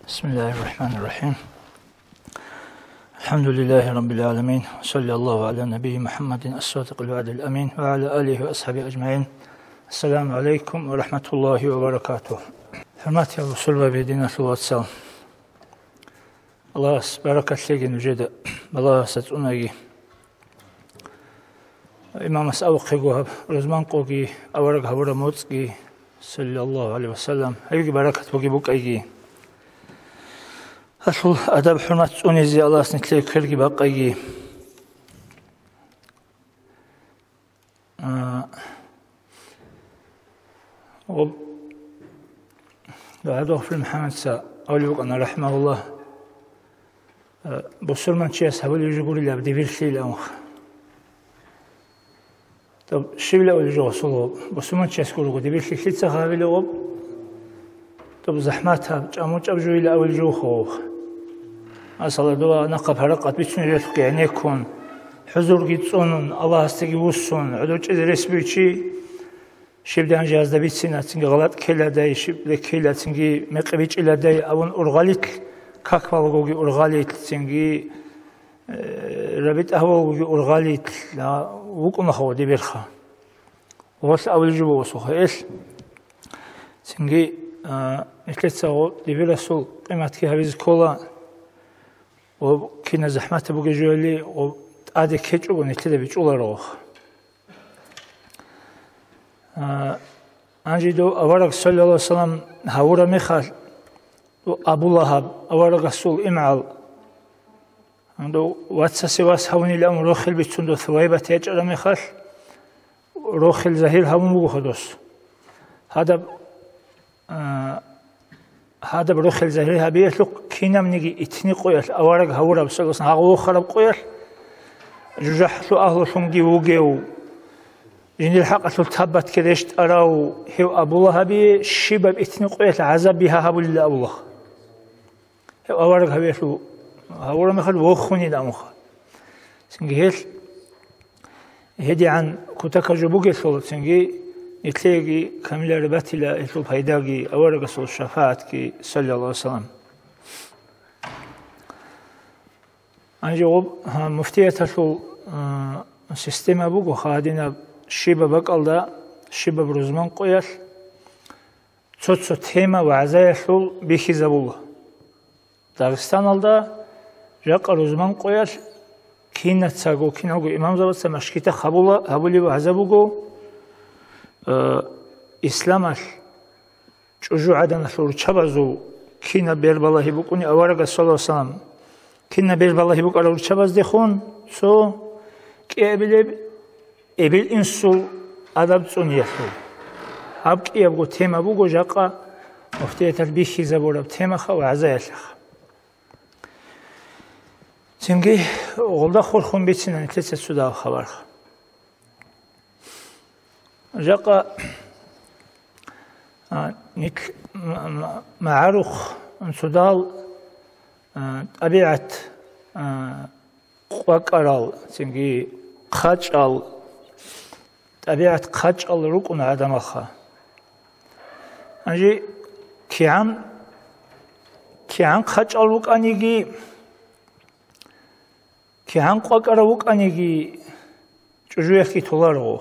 بسم الله الرحمن الرحيم. الحمد لله رب العالمين، صلى الله على نبي محمد الصادق الوعد الأمين وعلى آله وأصحابه أجمعين. السلام عليكم ورحمة الله وبركاته. Hürmetli Resul ve Bedine Sulvatsan. Allah bereketli nücede. Allah sat unagi. İmam Asavqigu Rozman qogi avarag havara motski sallallahu aleyhi ve sellem. Haygi bereket bogi bukaygi. Asıl adab hürmet unizi Allah snitle kirgi bakaygi. بعد في محمد سا أولي أنا رحمه الله بصير من شيء سهول يجبر لي بدي فيرسي لأمخ طب شو لا أولي جو صلوا بصير من شيء سكول بدي فيرسي كل سخاوي لغب طب زحمتها جاموج أبجوي لا أولي جو خوخ أصلا دوا نقب حرقات بيتون يرتقي يعني يكون حضور جيتسون الله استجي وصون عدوش إذا رسبيتشي شبدان جاز دبيت سنة تنجي غلط كلا داي شبد كلا تنجي مقبيج إلى داي أون أرغاليت كاكوالغوجي أرغاليت تنجي ربيت أهوالغوجي أرغاليت لا وكنا خو دي برخا وصل أول جبوا وصوخ إيش تنجي إكلت سو دي برسول قيمة كي هذه كولا وكنا زحمة بوجي جولي وعادي كيجو ونكتة بيجولا روخ أنجي دو أورق صلى الله عليه وسلم هورا مخال أبو لهب أورق رسول إمعال عندو واتساسي واس هوني لأم روخل بيتسندو ثويبة يجعل مخال روخل زهير هون مغخدوس هذا بروخل زهير هبيت لك كينا منيجي اتني قويل أورق هورا صلى الله عليه وسلم هاغو خرب قويل جحلو أهل شمجي وجيو جني الحق تثبت كريشت أراو هو أبو الله بي شباب اتنقيت عذاب بها هبول الله الله هو أورق هبيتو هورا مخل وخوني دامخ سنجيل هدي عن كتاك جبوجي صوت سنجي يتلاقي كامل رباتي لا يطلب هيداقي أورق صوت الشفاعة كي صلى الله عليه وسلم أنجوب مفتية تطلب سيستم أبوكو خادنا شيبا بقالدا شيبا بروزمان قويل تسوتسو تيما وعزايا شول بيخي زبولا داغستان алда جاقا روزمان قويل كينا تساقو كيناغو إمام زبطسا مشكيتا خابولي وعزابوغو إسلامال جوجو عدنا شور چابازو كينا بيربالله بوكوني أوارغا صلى الله عليه وسلم كينا بيربالله بوك أرور چاباز ديخون سو كيابيلي إبل إنسول أدب صنيعه. أبكي أبغى تيما بوجو جاقة مفتي تربيخي زبورة تيما خو عزايا لخ. تنجي غلدا خورخون بيتنا نتلسة سودا خبر. جاقة نك معروخ سودال أبيعت قاكرال تنجي خاجال طبيعة قاج الركن عدم خا. أنجي كيان قاج الركنيجي كيان قاج الركنيجي جوجي في تولارو.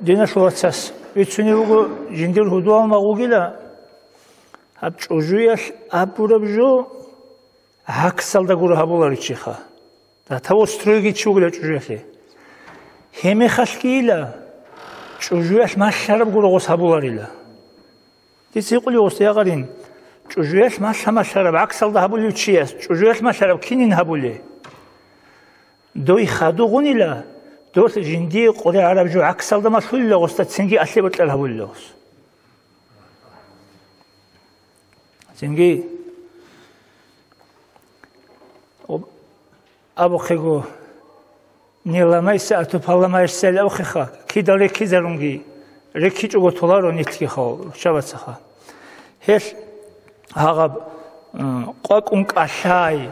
دينا شو أساس بتشني بقول جندير هدوء ما قويلا هب جوجي أبورا بجو هكسل دعورا هبولار يشيخا. تاو سترويجي تشوغلا جوجي همي خلقيلا جوجيش ما شرب غروس هبولاريلا تيسيقولي وستياغارين جوجيش ما شرب عكسل ده هبولي تشياس جوجيش ما شرب كينين هبولي دوي خادو غونيلا دوت جندي قولي عرب جو عكسل ده ما شويلا وستا تسنجي أشلي بطل هبولي تسنجي أبو خيجو نيلا ما يسأتو بالله ما يرسل أو خيخا كيدا ركي زرونجي ركي جو تولارو نيتكي خال شبات سخا هش هاغب قاكونك أشاي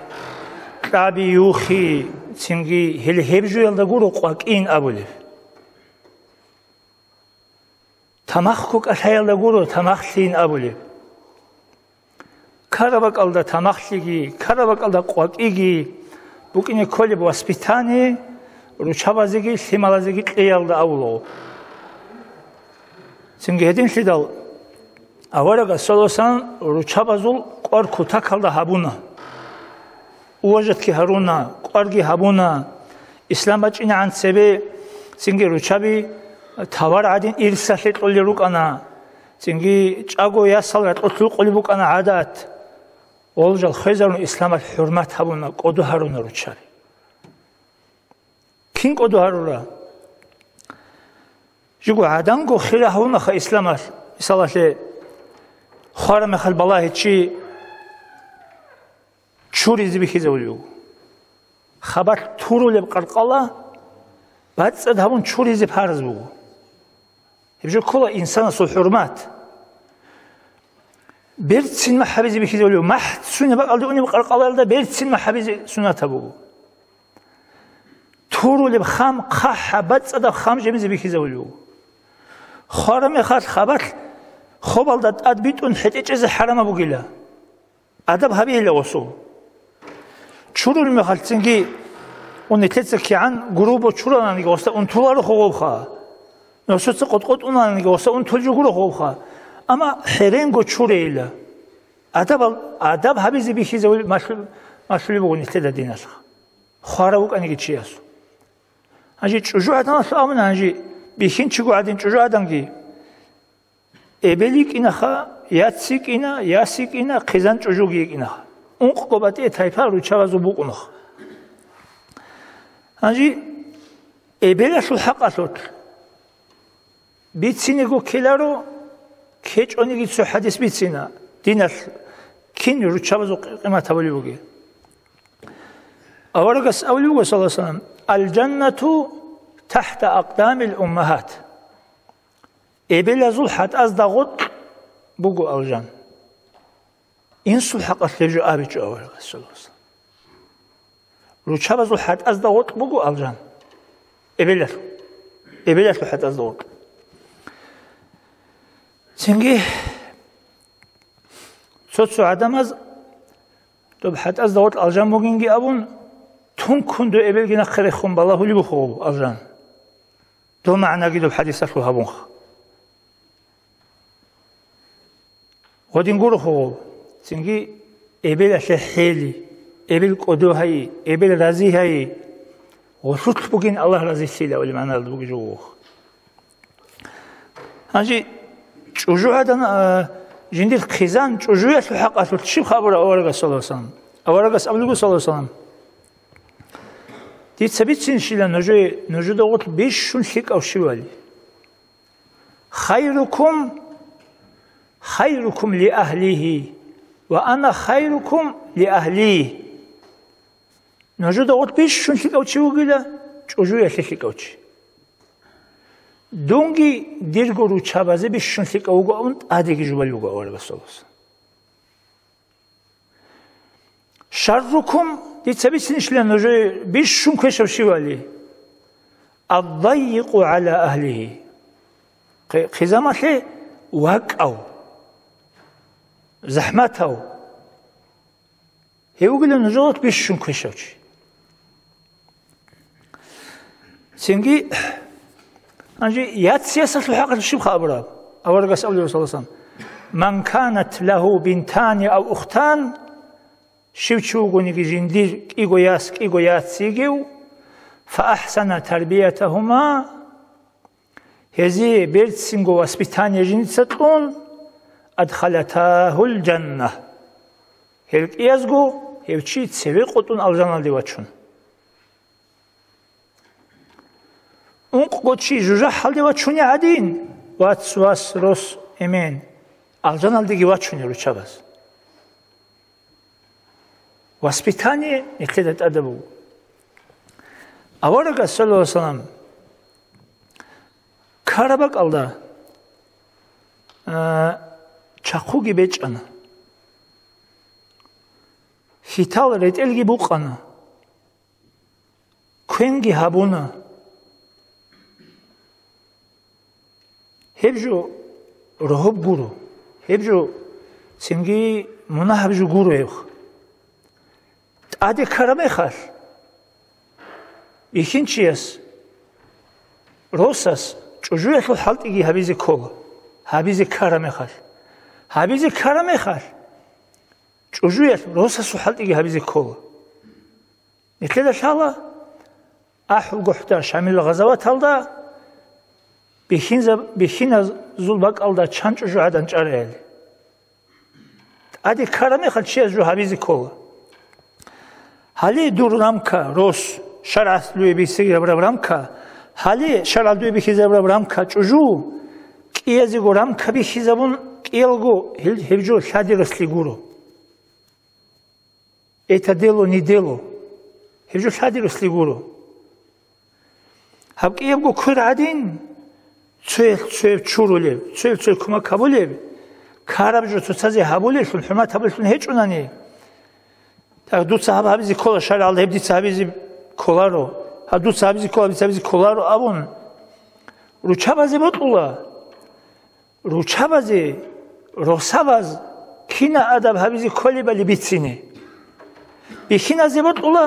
كابي يوخي تنجي هل هبجو يلدا غورو قاك إن أبولي тамахкук ашаялда гуру тамахлин абули. Карабакалда тамахлиги, карабакалда қуакиги, букине коли воспитание, ручабазиги, сималазиги қиялда абулу. Сингедин шидал, аварага солосан ручабазул қуар кутакалда хабуна. Уважатки харуна, қуарги хабуна, исламбачина ан себе, синги ручаби, тавар адин ирсахит қоли рукана, синги чаго ясалрат отул қоли букана адат, олжал хезарун исламат хурмат хабуна, қоду харуна ручаби. Кин қоду харура? Жигу аданго хира хауна ха исламат, мисалатле, خارم مخل بالله چی چوری زبی خیزه ولیو خبر تورو لب قرقالا بعد صد همون چوری زب هرز بو يبجو كل إنسان صل حرمات بيرتسين محبزي بخيزه ولیو محت سونه بقى دوني بقرقالا ده بيرتسين محبزي سونه تبو تورو لب خام قح بعد صد خام جميز بخیزه ولیو خارم مخل خبر خوب الداد ادبیتون حتی چیز حرام بگیله ادب هبیله واسو چورول میخالتینگی اون تیزه که عن گروه چوران نگه واسه اون طولار خوب خوا نوشته قط اون نگه واسه اون طولجو گروه خوب خوا اما حرنگو چوره ایله ادب هبیزی بیشیزه ولی مشغولی بگونی تیزه دیناش خواره بک انگی چی است هنجی چجور آدم است آمون هنجی بیشین چگو آدم چجور آدمگی ابلیک اینا خا یاتسیک اینا یاسیک اینا خزان چجوگی اینا اون قباتی تایپا رو چوازو بکنه هنجی ابلیش الحق است بیتسینگو کلارو کیچ اونیگی سو حدیث بیتسینا دینش کین رو چوازو قیمت اولی بگی اولگس اولی بگو صلی الله علیه وسلم الجنة تحت اقدام الامهات ابل زلحت از داغوت بگو الجن این سلحق استجو آبی جو اول رسول الله رو چه زلحت از داغوت بگو الجن ابل زلحت از داغوت سنگی سوتسو آدم از تو بحت از داغوت الجن بگینگی ابون تون کندو ابل گینا خیلی خون بالله ولی بخوب الجن دو معنی گیدو بحدیث رو هبون ودين قرخو سنجي إبل شحيلي إبل قدو هاي إبل رازي هاي وشوت بقين الله رازي سيلا ولا معنى الدوق جوه هنجي شجو هذا جندي الخزان شجو يسحق أصل شيء خبر أورجا صلى الله عليه وسلم أورجا أبلغ صلى الله عليه وسلم دي ثبت سنشيلا نجو دوت بيش شون شيك أو شوالي خيركم لأهله وأنا خيركم لأهليه نجود أوت بيش شون شيك أو شيء وقيله شجو يشيك أو شيء دونجي ديرجو روشابازي بيش شون شيك أو قاون أديك جبال يوقع ولا بس شركم دي تبي سنشلنا نجو بيش شون كيش أو شيء والي الضيق على أهله خزامة وقعوا زحمته يقول نجوت بيشون كشوش سنجي أنجي يات سياسة الحق الشيء خبره أول قصة أولي صلى الله عليه وسلم من كانت له بنتان أو أختان شوشوغوني جندير إيغو ياسيجو فأحسن تربيتهما هذه بيرت سينغو واسبيتانيا جنساتون أدخلتاه الجنة هيك يزغو هيوشي تسوي قطن الجنة ديواتشون اون قطشي جوجا حال ديواتشون يعدين واتسواس روس امين الجنة ديواتشون يروشاباز واسبيتانيا نكتدت أدبو أورغا صلى الله عليه وسلم كارباك الله چاقوگی بچانه هیتال ریتلگی بوقانه کوینگی هابونه هبجو роҳоб гуру ҳебҷу цинги муна ҳабҷу гуру евх аде карамехал ихин чиес росас чужуяху халтиги ҳабизи кола ҳабизи карамехал чужуяху росасу халтиги ҳабизи кола нихеда шала аҳу гуҳта шамил ғазават алда бихина зулбак алда чан чужу адан чараяли ади карамехал чиес жу ҳабизи кола ҳали дур рамка рос шаръат луеби сиграбраб рамка ҳали шаръат луеби хизабраб рамка чужу киязигу рамка бихизабун киелгу ҳевҷу шади росли гуру это дело не дело ҳевҷу шади росли гуру ҳаб киевгу курадин цӯев чурулев цӯев кумак ҳабулев карабҷу цуцази ҳабулев ҳурмат ҳабулев ҳечунани так дуца ҳабизи кола шаръал ҳеб дица ҳабизи коларо дуца ҳабизи кола дица ҳабизи коларо абун ручабазе ботула ручабазе росаваз кина адаб ҳабизи коли бали бицини бихиназе ботула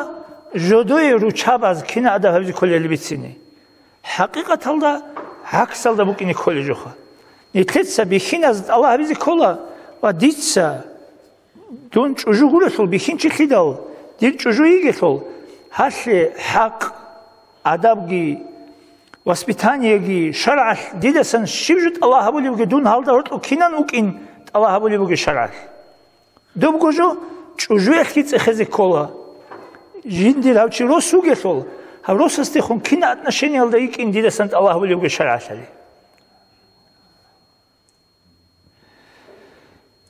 жодои ручабаз кина адаб ҳабизи коли бали бицини ҳақиқаталда ҳаксалда букини коли жуха нитлетса бихиназ алла ҳабизи кола ва дитса дун чужу гуресол бихин чихидал дил чужу игесол ҳасли ҳақ адабги воспитанияги шаръаш дидасан шивжут алла ҳабуливги дун ҳалда роту кинан укин алла ҳабуливги шаръаш дубгужу чужуехки цехези кола жиндил ҳавчи рос угесол ҳав рос астихун кина отношения алда икин дидасан алла ҳабуливги шаръашали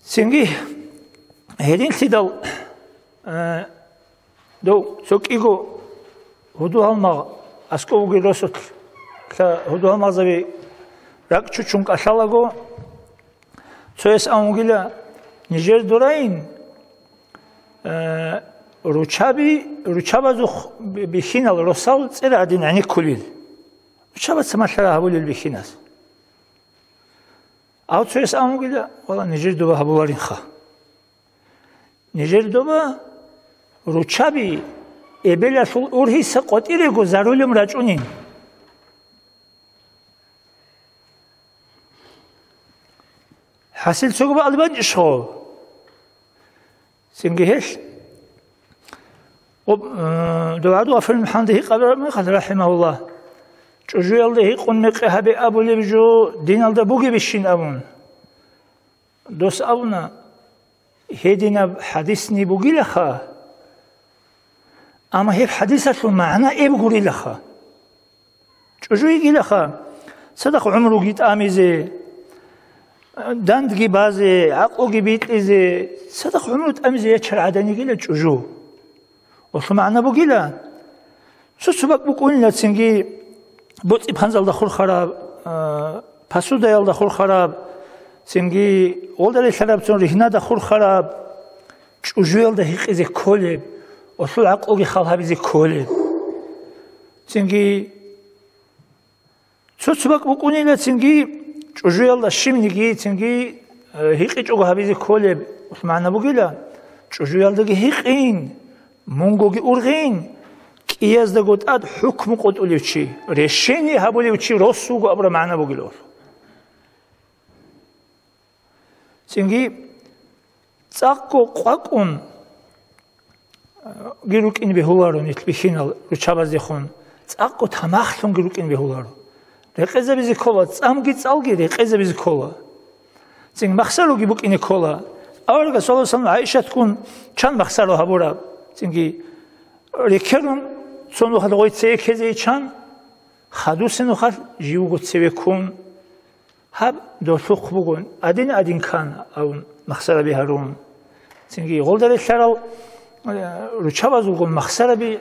цинги ҳедин сидал до сокиго худу алмаг асковуги росот худу алмагзави рак чучун кашалаго цоес амугила нижер дураин ручабазу бихинал росал цера адин ани кулил ручабац самашара ҳабулил бихинас ав цоес амугила вала нижер дуба ҳабуларинха нижер дуба ручаби эбеласул урҳиса қотирегу зарулим рачунин ҳасил цугба албанҷишхо сингиҳеш дуаду африн мҳамдиҳи қабрамехад раҳимаҳуллаҳ чужуялдаҳи қунмеқи ҳаби абулибҷу диналда буги бишин абун дос абуна ҳединаб ҳадисни бугилаха ама ҳеб ҳадисашу маъна эб гурилаха чужуи гилаха садақ умруги тъамизе дандги базе ақлуги битлизе садақ умру тъамизе я чаръаданигила чужу осу маъна бугила сусубак букунила цинги буци панзалда хурхараб пасудаялда хурхараб цинги олдари шарабцун риҳнада хурхараб чужуялда ҳиқизе колеб осул ақлуги халҳабизи колеб цинги цуцубак букунила цинги чужуялда шимниги цинги ҳиқи чуга ҳабизи колеб осу маъна бугила чужуялдаги ҳиқин мунгоги урғин киязда гутад ҳукму қутуливчи решение ҳабуливчи росугу абра маъна бугила цинги цаққу қвакун гирукин беҳуларо нитбихинал ручабаздихун цаққу тамахлун гирукин беҳуларо реқеза бизи кола цамги цалги реқеза бизи кола цинги махсаруги букини кола аварга солосам аишаткун чанд махсаро ҳабура цинги рекерун цонухад ғой цеекезеи чанд хадусенухад живугу цевекун ҳаб досуқ бугун адин кан авун махсараби ҳарун цинги ғолдари шарал ручабазугун махсараби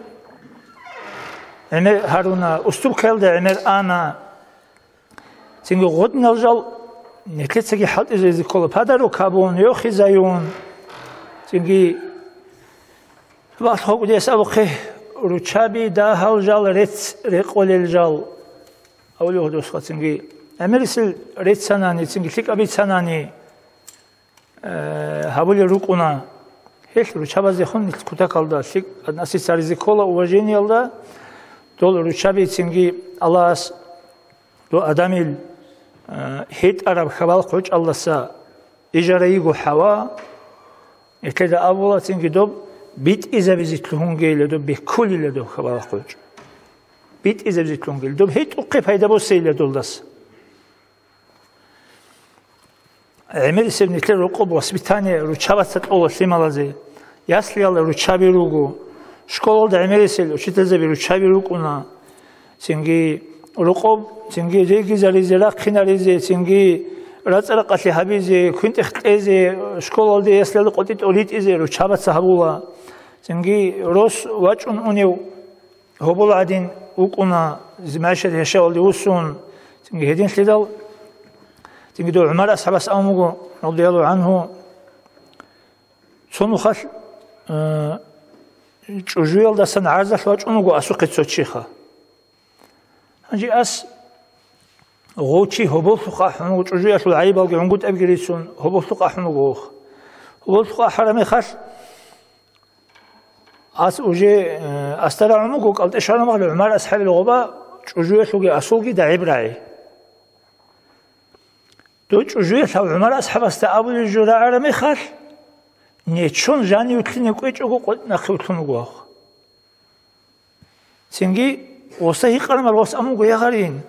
эмер ҳаруна устуб келда эмер ана цинги ғодналжал нетлецаги ҳалтизези кола падару кабун ёхизаюн цинги вахтҳогудес авуқи ручаби даҳалжал реқолелжал авлиҳудусха цинги Америсил рецанани, цинги абицанани хабули рукуна. Хеш ручабазе хон кутакалда сик насисаризи кола уважение алда. Дол ручаби цинги Аллахс до адамил хит араб хавал хоч Алласа ижараигу хава. Ekede avvala çünkü do bit izavizit luhungele do bekulile do hava koç. Bit izavizit luhungele do hit uqi payda boseyle doldas. Emir sevnikler ruqub was bir tane ruçavatsat olaslimalazi. Yasliyalı ruçabi rugu. Şkolda emerisel uçiteze bir ruçabi ruguna. Çünkü ruqub çünkü regizalize raqinalize çünkü Ratsara qasli habize, kunt ixteze, şkolda yaslalı qotit olit ize, ruçabat sahabula. Çünkü ros vaçun unev hobul adin uquna zmaşet yaşa oldu usun. Çünkü hedin slidal. Çünkü do Umar ashabas amugu radiyallahu anhu sonu xal çujuel da san arzah vaçunugu asuqit soçixa. Hangi as غوتشي هبوط قاحن وجوجي أشول عيب أو عنقود أبجريسون هبوط قاحن وغوخ هبوط قاحرمي خش أس وجي أسترى عمقك قلت إشارة مغلب عمر أصحاب الغباء جوجي أشوجي أسوقي دعيب راعي دو جوجي أشوف عمر أصحاب استقبل الجراء رمي خش نيتشون جاني وتلني كويتش أقول قلت نخيل تنوغوخ سنجي وصحي قرم الوص أموغ يغارين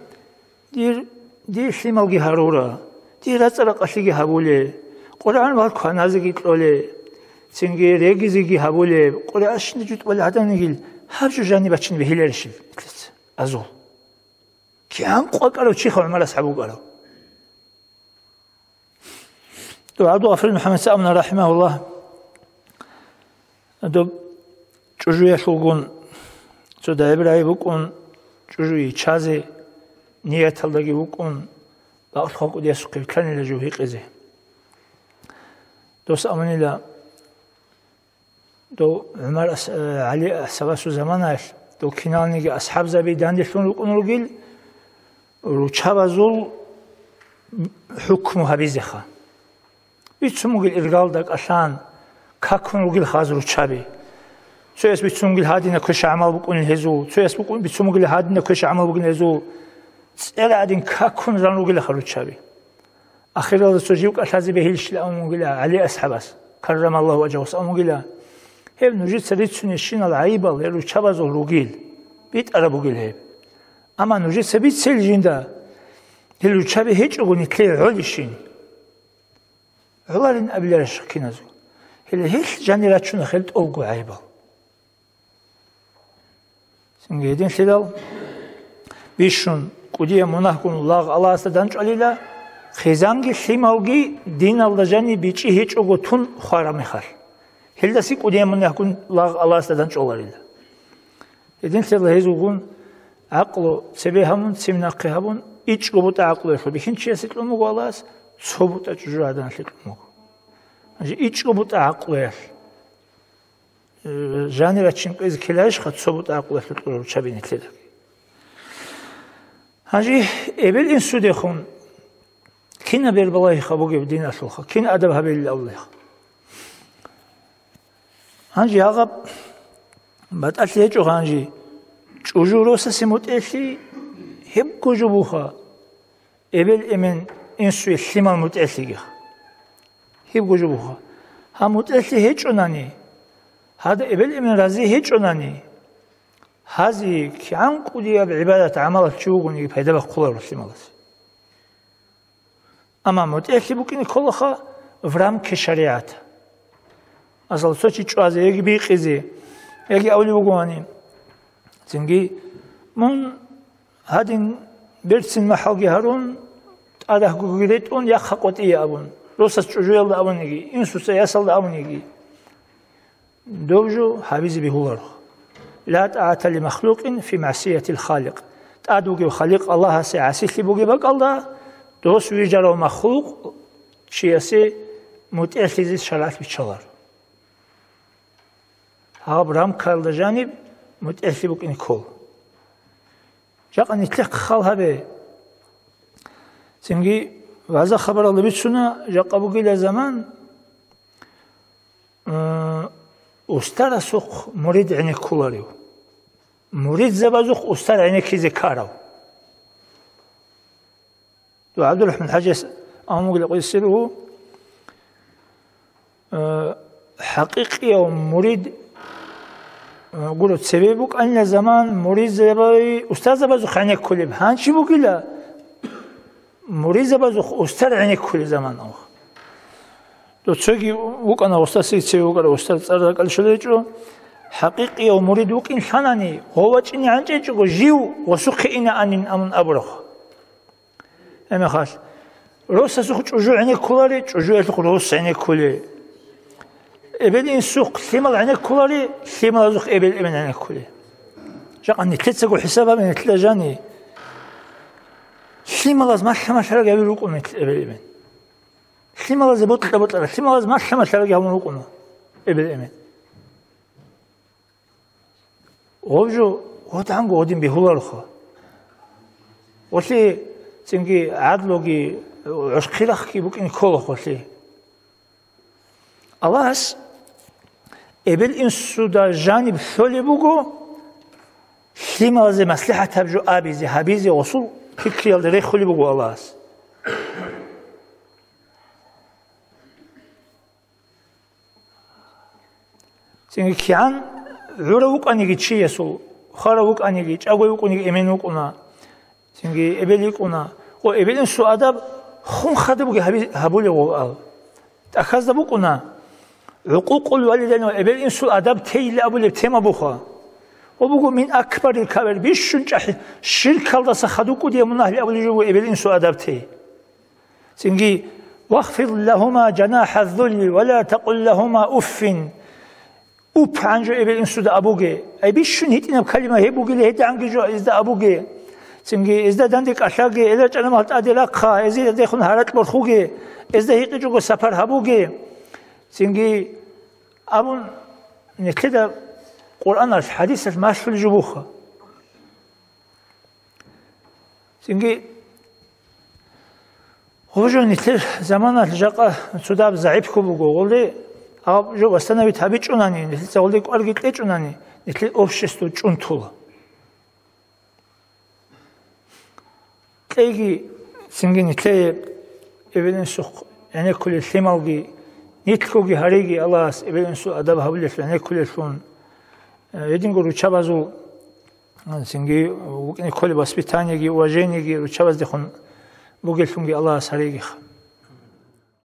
دير شلمالجي هارورا دير أصلا قشيجي هابولي قرآن بعد خنازجي تقولي سنجي رجزيجي هابولي قرآن شنجت ولا هذا نقول هرجو جاني بتشين بهيلرشيف أزول كيان قالوا شيخ عمر أصحابه قالوا دعاء غفر محمد سأمنا رحمه الله دو جوجي شلون جدا إبراهيم بكون جوجي شازي نية الله يوقون بأخذ قديس قبلان إلى جوهي قزه دوس أمني لا دو عمر علي سواسو زمانش دو كناني أصحاب زبي داندشون يوقون رجل روشها زول حكمها بزخا بيتسمو الإرجال دك عشان كاكون رجل خاز روشابي سويس بيتسمو هادينا كش عمل بكون الهزو سويس بكون بيتسمو هادينا كش عمل بكون الهزو سألادين كاكون زانوغيل خروجابي أخيرا السجيوك أشازي بهيلش لأموغيلا علي أصحابس كرم الله وجهه أموغيلا هب نجد سريت سنشين العيبة لروجابا زوروغيل بيت أرابوغيل هب أما نجد سبيت سيلجين دا لروجابي هيج أغني تلي عليشين علارين أبلا رشقين زو هيج جاني راتشون خلت أوغو عيبة سنجيدين سيدال بيشون قدية مناهكون الله الله استدانج عليلا خزانجي شيمالجي دين الله جاني بيجي هيج أقطون خارمي خال هل دسي قدية مناهكون الله استدانج عليلا إذن سيلا هيزوغون عقلو سبيهامون سمناقيهامون إيش قبوت عقلو يخل بيشين شيء سيتلومو غالاس صوبوت أجرادان سيتلومو إيش قبوت عقلو يخل جاني راتشين قيز كلاش خد صوبوت عقلو يخل شابين كلا هاجي إبل إنسو ديخون كنا بالبلاي خبوجي بدين أصلها كنا أدبها بالله هاجي عقب بعد أتليجو هاجي جوجوروسا سموت إشي هب كوجبوها إبل إمن إنسو الشمال موت إشيجه هب كوجبوها هموت إشي هيج أناني هذا إبل إمن رازي هيج أناني هذه كأن قدية بعبادة عملت شوقني بهذا بقول الرسول الله أما متأكد بكين كلها فرام كشريعة أصل سوتشي شوازي يجي بيقزي يجي أولي بقواني تنجي من هادين بيرسين محل جهرون أده قريتون يخقط إيه أبون روسس شجوع الله أبون يجي إنسو سياسل أبون يجي دوجو حبيزي بهولر لا طاعة لمخلوق في معصية الخالق تأدوغي خالق الله سيعسيخي بوغي بك الله دوس ويجارو مخلوق شياسي متأخذ شرعات بيتشالر ها برام كارل جانب متأخذ بك إنكول جاق أن يتلق خالها بي سنجي وهذا خبر الله بيتشنا جاقبو قيل زمان أستر سوق مريد عينك كولاريو مريد زبازوق أستر عينك كيزي كارو دو عبد الرحمن حاجة أمو قل يسيره حقيقي أو مريد قولوا تسببك أن زمان مريد زبازي أستر زبازوق عينك كولي بهانشي بو قيلا مريد زبازوق أستر عينك كولي زمان أو دو تشوكي وكأنا أستر سيكتسي وكأنا أستر تسرق الشليجو حقيقي أو مريد وكين حناني هو جيني عنجيجو جيو وسوق إنا أنين أمن أبرخ أما خاش روسا سوق جوجو عينك كولاري جوجو يتلق روس عينك كولي إبل إن سوق ثمال عينك كولاري ثمال زوق إبل إبن عينك كولي جاق أني تلتسقو حسابها من تلاجاني ثمال از ما شرق يبي روكو من إبل إبن ثمال از بطل ثمال از ما شرق يبي روكو من إبل إبن وجو وتعنقو ودين بهولارخا وشي تنجي عدلوجي عشقيلخ يبوكين كولخ وشي Allah'ız ebel insuda janib şöyle bugu limaze maslahat tabju abizi habizi usul fikriyal rekhuli bugu Allah'ız çünkü kian uravuk anigi chiyesul kharavuk anigi chagoyuk anigi emenuk ona çünkü ebelik ona o ebelin su adab khum khadu bugu habule o al akazda bugu ona حقوق الوالدين وابل انسو ادب تيل ابو لتيما بوخا وبوغو من اكبر الكبائر بيشنجح شرك الله سخدوكو دي من اهل ابو جو ابل انسو ادب تي سنجي واخفض لهما جناح الذل ولا تقل لهما اف اوب عنجو ابل انسو دا ابوغي اي بيشن هيتنا كلمه هيبوغي هيت عنجو از دا ابوغي سنجي از دا دندك اشاغي الا جنمالت ادلاقا از دا دخون حرات برخوغي از دا هيقجو سفر هبوغي سنجي أبون نتلدا قرآن الحديث الماش في الجبوخة سنجي هو جو نتل زمان الجاقة سوداب زعيب كوبوغو ولدي أب جو استنا بيتابي جوناني نتل زولدي قارجت لي جوناني نتل أوفشستو جونتولا تلاقي سنجي نتل إبن سوق يعني كل الثمالجي نيتكوغي هاريغي الله ابن سو ادب هبلش يعني كل شون يدينغو رучабазу синги укни коли воспитаниеги уважениеги ручабаз дехун бугелшунги Allah саригих